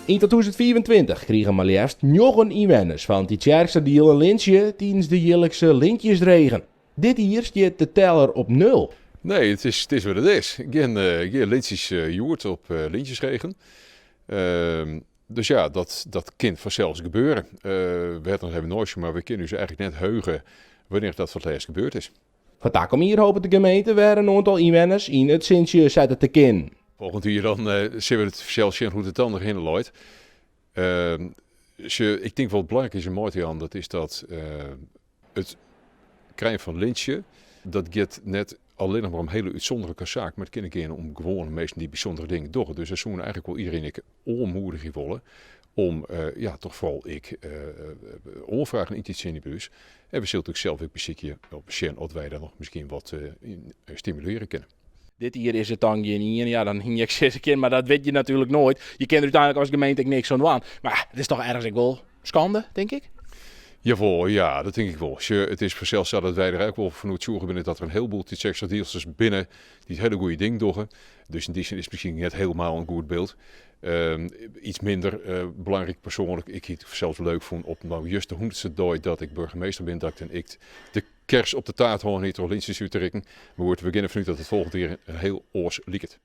In 2024 kregen maar liefst 9 inwoners van die Tjerkse deel een lintje tijdens de jaarlijkse lintjesregen. Dit hier staat de teller op 0. Nee, het is wat het is. Geen lintjes joert op lintjesregen. Dus ja, dat kan vanzelfs gebeuren. We hebben nooit, maar we kunnen dus eigenlijk net heugen wanneer dat voor het laatst gebeurd is. Vandaag om hier hoopt de gemeente weer een aantal inwoners in het Sintje zetten te kin. Volgend jaar dan zien we het zelfs zien hoe het dan erin loopt. Ik denk wat belangrijk is en mooi aan, dat is dat het krijgen van lintje, dat gaat net alleen nog maar om hele uitzonderlijke zaak, maar het kan gaan om gewoon mensen die bijzondere dingen doen. Dus dat zouden eigenlijk wel iedereen onmoedig willen om toch vooral onvragen in iets in die bus. En we zullen natuurlijk zelf ook bezieken op Sjen of wij daar nog misschien wat stimuleren kunnen. Dit hier is het dan geen in, ja dan hing je 6 keer, maar dat weet je natuurlijk nooit. Je kent er uiteindelijk als gemeente niks aan doen. Maar het is toch ergens ook wel schande, denk ik? Jawel, ja, dat denk ik wel. Het is vanzelfs zo dat wij er ook wel vanuit zorgen binnen dat er een heleboel die extra deals binnen die het hele goede ding doen. Dus in die zin is misschien niet helemaal een goed beeld. Iets minder belangrijk persoonlijk. Ik het zelfs leuk vond op nou juist de 100ste dag dat ik burgemeester ben, dat ik de kers op de taart hoor niet door lintjes uit te rikken. Maar we beginnen vanuit dat het volgende keer een heel oors lieket.